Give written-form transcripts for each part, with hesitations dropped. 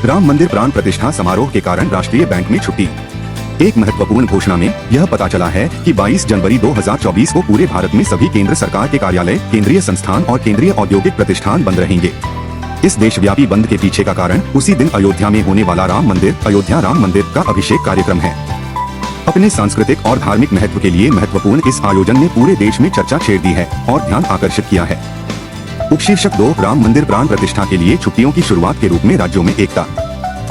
राम मंदिर प्राण प्रतिष्ठा समारोह के कारण राष्ट्रीय बैंक में छुट्टी। एक महत्वपूर्ण घोषणा में यह पता चला है कि 22 जनवरी 2024 को पूरे भारत में सभी केंद्र सरकार के कार्यालय, केंद्रीय संस्थान और केंद्रीय औद्योगिक प्रतिष्ठान बंद रहेंगे। इस देशव्यापी बंद के पीछे का कारण उसी दिन अयोध्या में होने वाला राम मंदिर अयोध्या राम मंदिर का अभिषेक कार्यक्रम है। अपने सांस्कृतिक और धार्मिक महत्व के लिए महत्वपूर्ण इस आयोजन ने पूरे देश में चर्चा छेड़ दी है और ध्यान आकर्षित किया है। उपशीर्षक 2 राम मंदिर प्राण प्रतिष्ठा के लिए छुट्टियों की शुरुआत के रूप में राज्यों में एकता।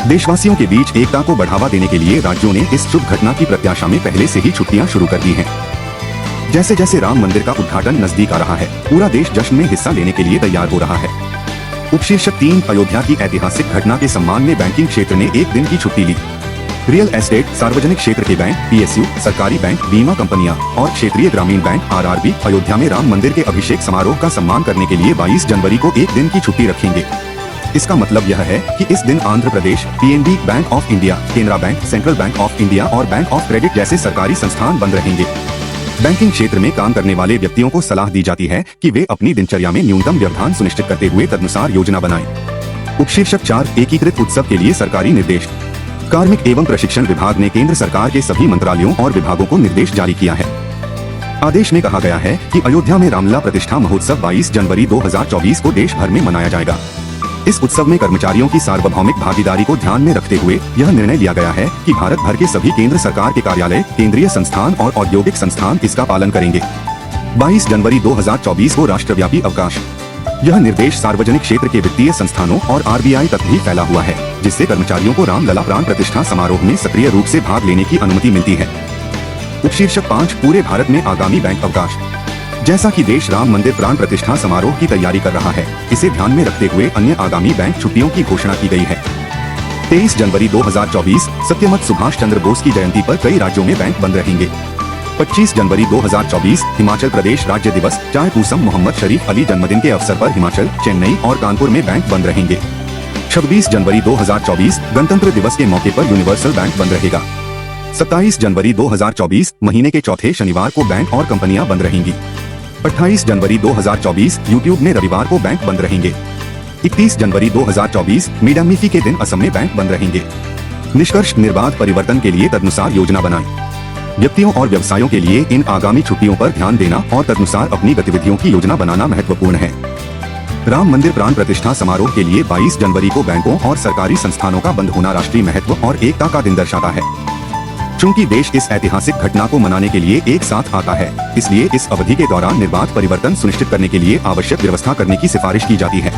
देशवासियों के बीच एकता को बढ़ावा देने के लिए राज्यों ने इस शुभ घटना की प्रत्याशा में पहले से ही छुट्टियां शुरू कर दी हैं। जैसे जैसे राम मंदिर का उद्घाटन नजदीक आ रहा है, पूरा देश जश्न में हिस्सा लेने के लिए तैयार हो रहा है। उपशीर्षक 3 अयोध्या की ऐतिहासिक घटना के सम्मान में बैंकिंग क्षेत्र ने एक दिन की छुट्टी ली। रियल एस्टेट, सार्वजनिक क्षेत्र के बैंक, PSU, सरकारी बैंक, बीमा कंपनियां और क्षेत्रीय ग्रामीण बैंक RRB अयोध्या में राम मंदिर के अभिषेक समारोह का सम्मान करने के लिए 22 जनवरी को एक दिन की छुट्टी रखेंगे। इसका मतलब यह है कि इस दिन Andhra Pradesh, PNB, bank of India, Canara bank, central bank of India और बैंक ऑफ क्रेडिट जैसे सरकारी संस्थान बंद रहेंगे। बैंकिंग क्षेत्र में काम करने वाले व्यक्तियों को सलाह दी जाती है कि वे अपनी दिनचर्या में न्यूनतम व्यवधान सुनिश्चित करते हुए तदनुसार योजना बनाएं। उपशीर्षक 4 एकीकृत उत्सव के लिए सरकारी निर्देश। कार्मिक एवं प्रशिक्षण विभाग ने केंद्र सरकार के सभी मंत्रालयों और विभागों को निर्देश जारी किया है। आदेश में कहा गया है कि अयोध्या में रामलला प्रतिष्ठा महोत्सव 22 जनवरी 2024 को देश भर में मनाया जाएगा। इस उत्सव में कर्मचारियों की सार्वभौमिक भागीदारी को ध्यान में रखते हुए यह निर्णय लिया गया है कि भारत भर के सभी केंद्र सरकार के कार्यालय, केंद्रीय संस्थान और औद्योगिक संस्थान इसका पालन करेंगे। 22 जनवरी 2024 को राष्ट्रव्यापी अवकाश। यह निर्देश सार्वजनिक क्षेत्र के वित्तीय संस्थानों और RBI तक भी फैला हुआ है, जिससे कर्मचारियों को रामलला प्राण प्रतिष्ठा समारोह में सक्रिय रूप से भाग लेने की अनुमति मिलती है। उपशीर्षक 5 पूरे भारत में आगामी बैंक अवकाश। जैसा कि देश राम मंदिर प्राण प्रतिष्ठा समारोह की तैयारी कर रहा है, इसे ध्यान में रखते हुए अन्य आगामी बैंक छुट्टियों की घोषणा की गई है। 23 जनवरी 2024 सत्यमत सुभाष चंद्र बोस की जयंती पर कई राज्यों में बैंक बंद रहेंगे। 25 जनवरी 2024 हिमाचल प्रदेश राज्य दिवस, चाय पूसम मोहम्मद शरीफ अली जन्मदिन के अवसर पर हिमाचल, चेन्नई और कानपुर में बैंक बंद रहेंगे। 26 जनवरी 2024 गणतंत्र दिवस के मौके पर यूनिवर्सल बैंक बंद रहेगा। 27 जनवरी 2024 महीने के चौथे शनिवार को बैंक और कंपनियां बंद रहेंगी। 28 जनवरी 2024 यूट्यूब में रविवार को बैंक बंद रहेंगे। 31 जनवरी 2024 मीडिया मिफी के दिन असम में बैंक बंद रहेंगे। निष्कर्ष निर्बाध परिवर्तन के लिए तदनुसार योजना बनाएं। व्यक्तियों और व्यवसायों के लिए इन आगामी छुट्टियों पर ध्यान देना और तदनुसार अपनी गतिविधियों की योजना बनाना महत्वपूर्ण है। राम मंदिर प्राण प्रतिष्ठा समारोह के लिए 22 जनवरी को बैंकों और सरकारी संस्थानों का बंद होना राष्ट्रीय महत्व और एकता का दिन दर्शाता है। चूंकि देश इस ऐतिहासिक घटना को मनाने के लिए एक साथ आता है, इसलिए इस अवधि के दौरान निर्बाध परिवर्तन सुनिश्चित करने के लिए आवश्यक व्यवस्था करने की सिफारिश की जाती है।